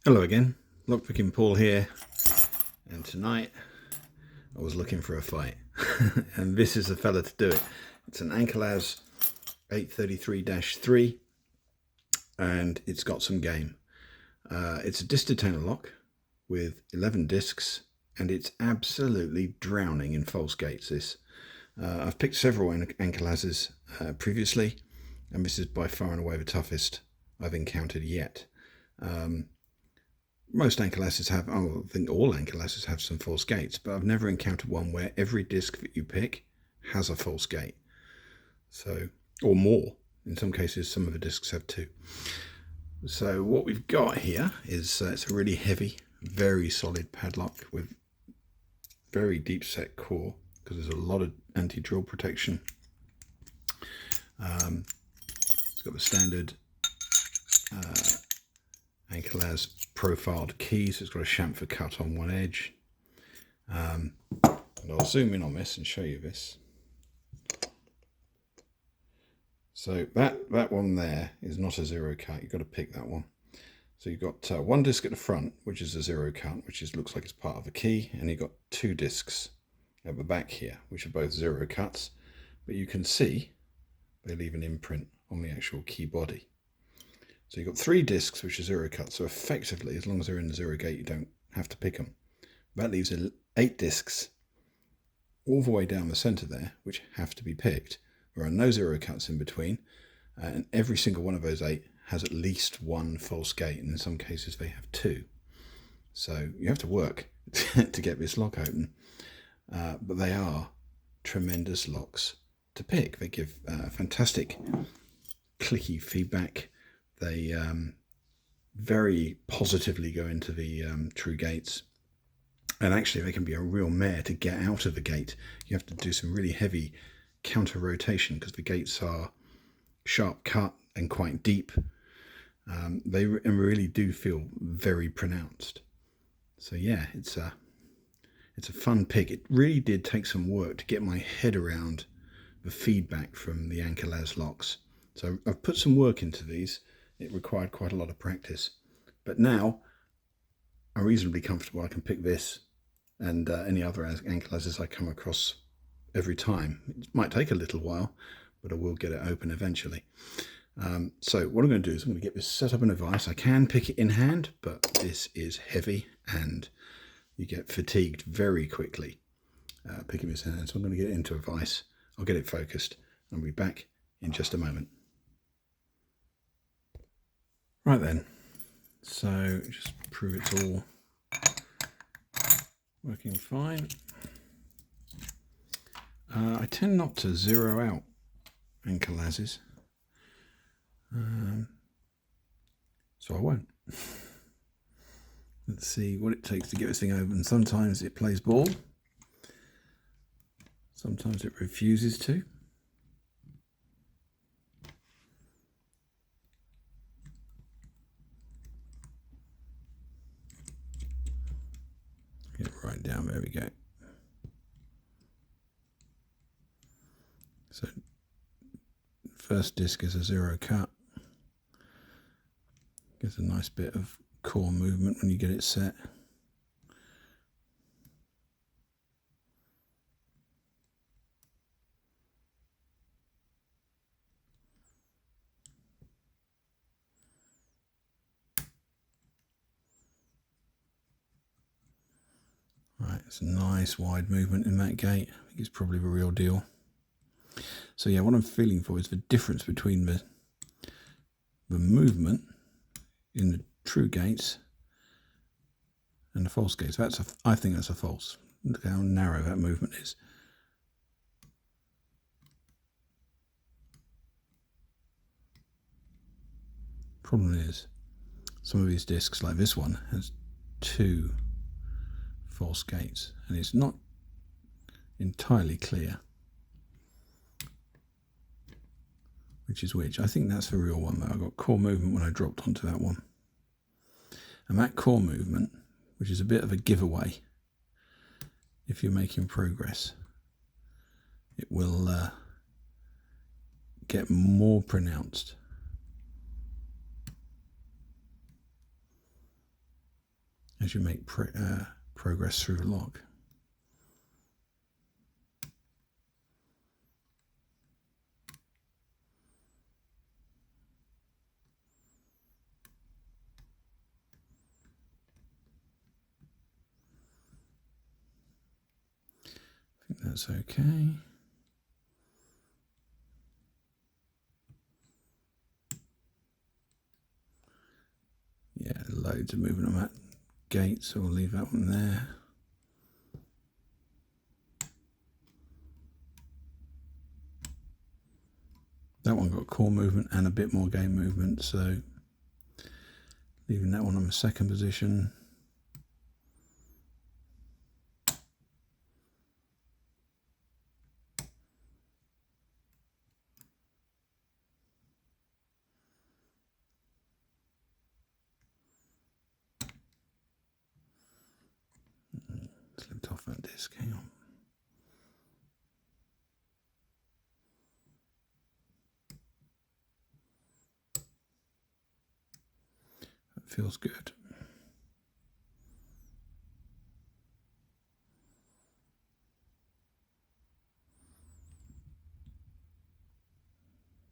Hello again, lockpicking Paul here, and tonight I was looking for a fight and this is the fella to do it. It's an Ankylas 833-3 and it's got some game. It's a disc detainer lock with 11 discs and it's absolutely drowning in false gates. This I've picked several Ankylases previously, and this is by far and away the toughest I've encountered yet. Most Ankylases have, I think all Ankylases have some false gates, but I've never encountered one where every disc that you pick has a false gate. So, or more. In some cases, some of the discs have two. So what we've got here is it's a really heavy, very solid padlock with very deep set core, because there's a lot of anti-drill protection. It's got the standard Ankylas profiled key, so it's got a chamfer cut on one edge. And I'll zoom in on this and show you this. So that one there is not a zero cut. You've got to pick that one. So you've got one disc at the front, which is a zero cut, which looks like it's part of a key, and you've got two discs at the back here, which are both zero cuts, but you can see they leave an imprint on the actual key body. So you've got three discs which are zero cut, so effectively, as long as they're in the zero gate, you don't have to pick them. That leaves 8 discs all the way down the center there, which have to be picked. There are no zero cuts in between, and every single one of those 8 has at least one false gate, and in some cases they have 2. So you have to work to get this lock open, but they are tremendous locks to pick. They give fantastic clicky feedback. They very positively go into the true gates, and actually they can be a real mare to get out of the gate. You have to do some really heavy counter rotation because the gates are sharp cut and quite deep. They really do feel very pronounced. So yeah, it's a fun pick. It really did take some work to get my head around the feedback from the Ankylas locks. So I've put some work into these. It required quite a lot of practice, but now I'm reasonably comfortable. I can pick this and any other Ankylases I come across every time. It might take a little while, but I will get it open eventually. So what I'm going to do is I'm going to get this set up in a vise. I can pick it in hand, but this is heavy and you get fatigued very quickly picking this in hand. So I'm going to get it into a vise. I'll get it focused and I'll be back in just a moment. Right then, so just prove it's all working fine. I tend not to zero out Ankylases, so I won't. Let's see what it takes to get this thing open. Sometimes it plays ball, sometimes it refuses to. Get it right down, there we go. So first disc is a zero cut. Gives a nice bit of core movement when you get it set. Right, it's a nice wide movement in that gate. I think it's probably the real deal. So yeah, what I'm feeling for is the difference between the movement in the true gates and the false gates. I think that's a false. Look how narrow that movement is. Problem is, some of these discs, like this one, has 2 false gates, and it's not entirely clear which is which. I think that's the real one though. I got core movement when I dropped onto that one, and that core movement, which is a bit of a giveaway if you're making progress, it will get more pronounced as you make progress through the lock. I think that's okay. Yeah, loads of movement on that gate, so we'll leave that one there. That one got core movement and a bit more game movement, so leaving that one on the second position. Slipped off that disc, hang on. That feels good.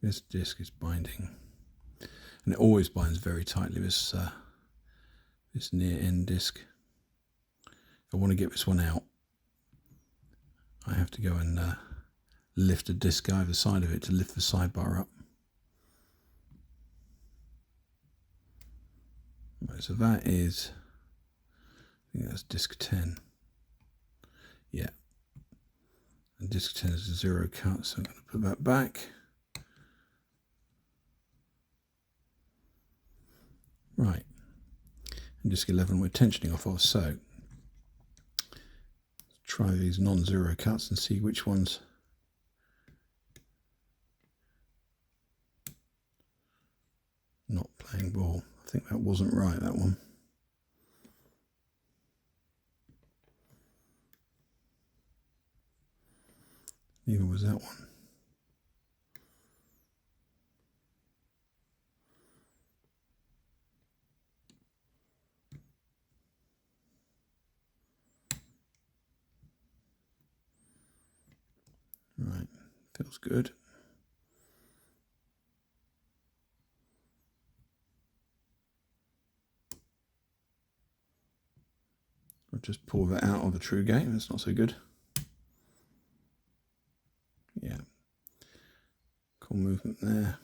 This disc is binding, and it always binds very tightly, this near end disc. If I want to get this one out, I have to go and lift a disc either side of it to lift the sidebar up. Right, so that is, I think that's disc 10. Yeah. And disc 10 is a 0 cut, so I'm going to put that back. Right. And disc 11 we're tensioning off of, so let's try these non-zero cuts and see which ones not playing ball. I think that wasn't right, that one. Neither was that one. Right, feels good. I'll just pull that out of the true game, that's not so good. Yeah, cool movement there.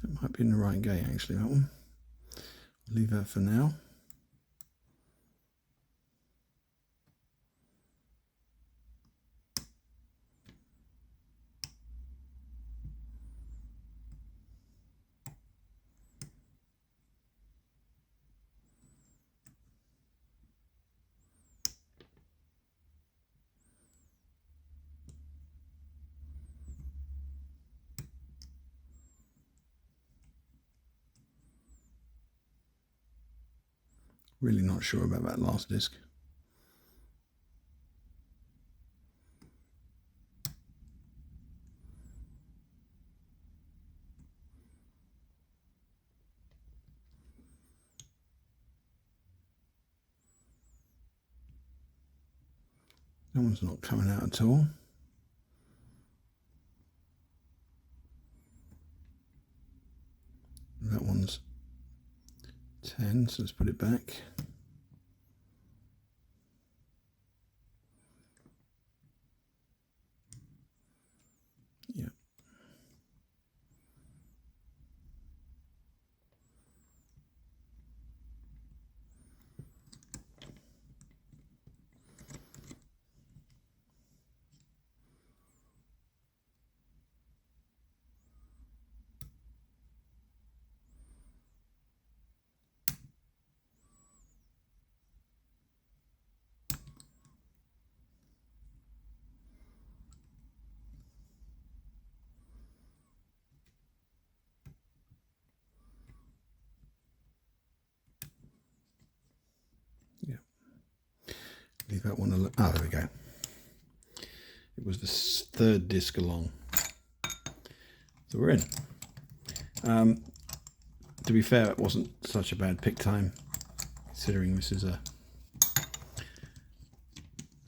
That might be in the right gate actually, that one. I'll leave that for now. Really not sure about that last disc. That one's not coming out at all. That one's 10, so let's put it back. Yeah. Leave that one alone. Ah, there we go. It was the third disc along. So we're in. To be fair, it wasn't such a bad pick time, considering this is a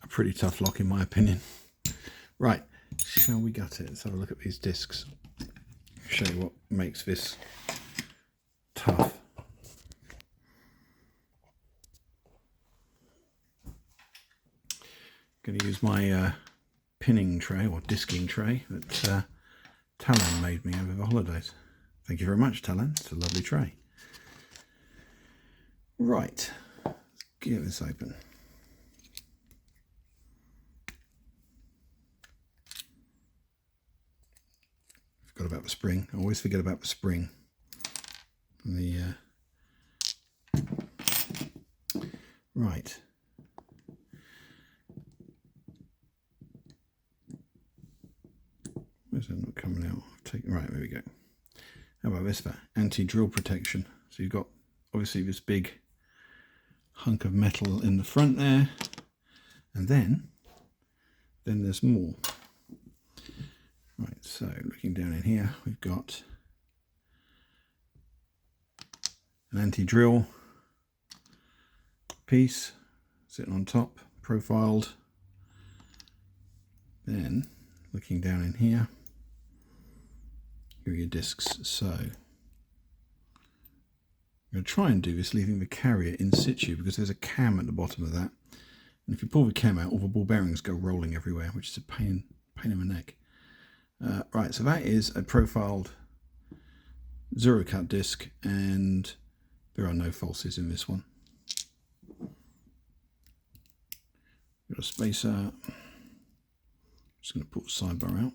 pretty tough lock in my opinion. Right, shall we gut it? Let's have a look at these discs. Show you what makes this tough. Going to use my pinning tray or disking tray that Talon made me over the holidays. Thank you very much, Talon. It's a lovely tray. Right, let's get this open. Forgot about the spring. I always forget about the spring. Right. Where's that not coming out? Right, there we go. How about this for anti-drill protection? So you've got obviously this big hunk of metal in the front there, and then there's more. Right, so looking down in here, we've got an anti-drill piece sitting on top, profiled. Then looking down in here, here are your discs. So I'm going to try and do this leaving the carrier in situ, because there's a cam at the bottom of that, and if you pull the cam out, all the ball bearings go rolling everywhere, which is a pain in the neck. Right, so that is a profiled zero cut disc, and there are no falses in this one. Got a spacer. Just going to pull the sidebar out.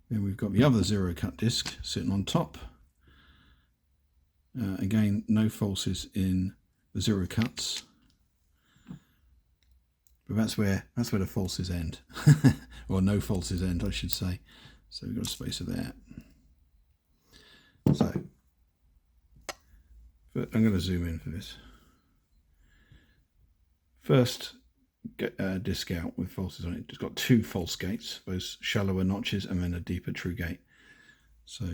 Then we've got the other zero cut disc sitting on top. Again, no falses in the zero cuts, but that's where the falses end, or no falses end, I should say. So we've got a spacer there. So, but I'm going to zoom in for this. First disc out with falses on it. It's got two false gates, those shallower notches, and then a deeper true gate. So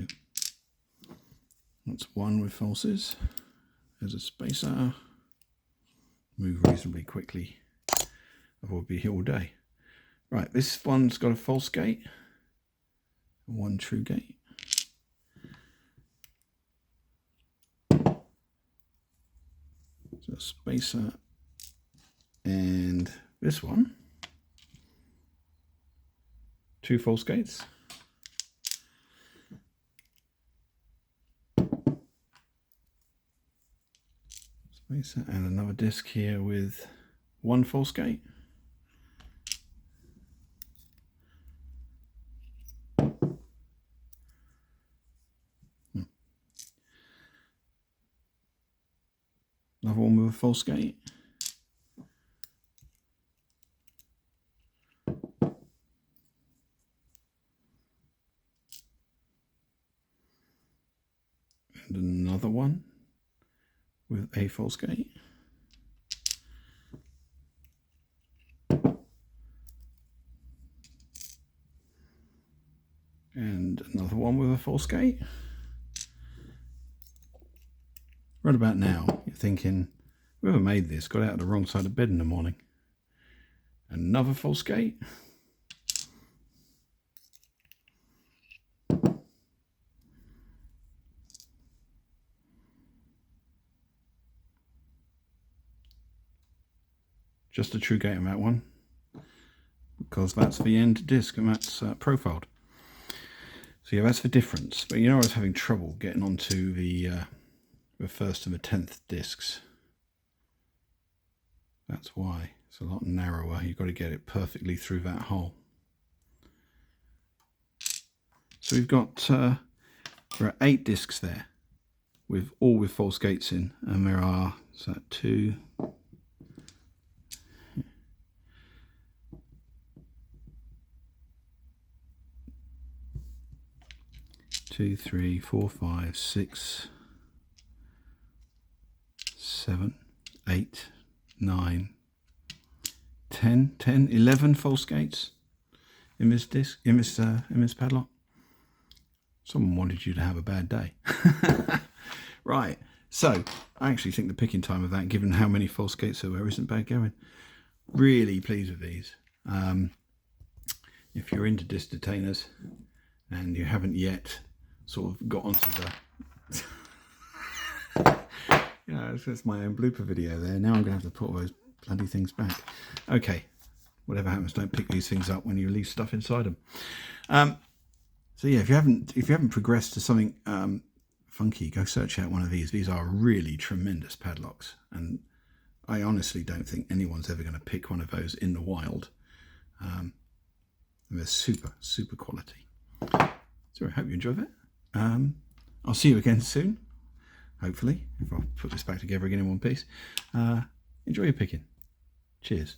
that's one with falses. There's a spacer. Move reasonably quickly, or we'll be here all day. Right, this one's got a false gate, one true gate. So a spacer, and this one, two false gates. Spacer, and another disc here with one false gate. Another one with a false gate. And another one with a false gate. And another one with a false gate. Right about now, you're thinking, whoever made this got out of the wrong side of bed in the morning. Another false gate. Just a true gate on that one, because that's the end disc and that's profiled. So yeah, that's the difference. But you know, I was having trouble getting onto the first and the 10th discs. That's why it's a lot narrower. You've got to get it perfectly through that hole. So we've got there are 8 discs there, with all with false gates in, and there are 2. 2, 3, 4, 5, 6, 7, 8, 9, 10, 11 false gates in this disc, in this padlock. Someone wanted you to have a bad day. Right, so I actually think the picking time of that, given how many false gates there were, isn't bad going. Really pleased with these. If you're into disc detainers and you haven't yet sort of got onto the yeah, that's my own blooper video there. Now I'm gonna have to put all those bloody things back. Okay, whatever happens, don't pick these things up when you leave stuff inside them. So yeah, if you haven't progressed to something funky, go search out one of these. These are really tremendous padlocks, and I honestly don't think anyone's ever going to pick one of those in the wild. And they're super quality. So I hope you enjoyed that. I'll see you again soon, hopefully, if I put this back together again in one piece. Enjoy your picking. Cheers.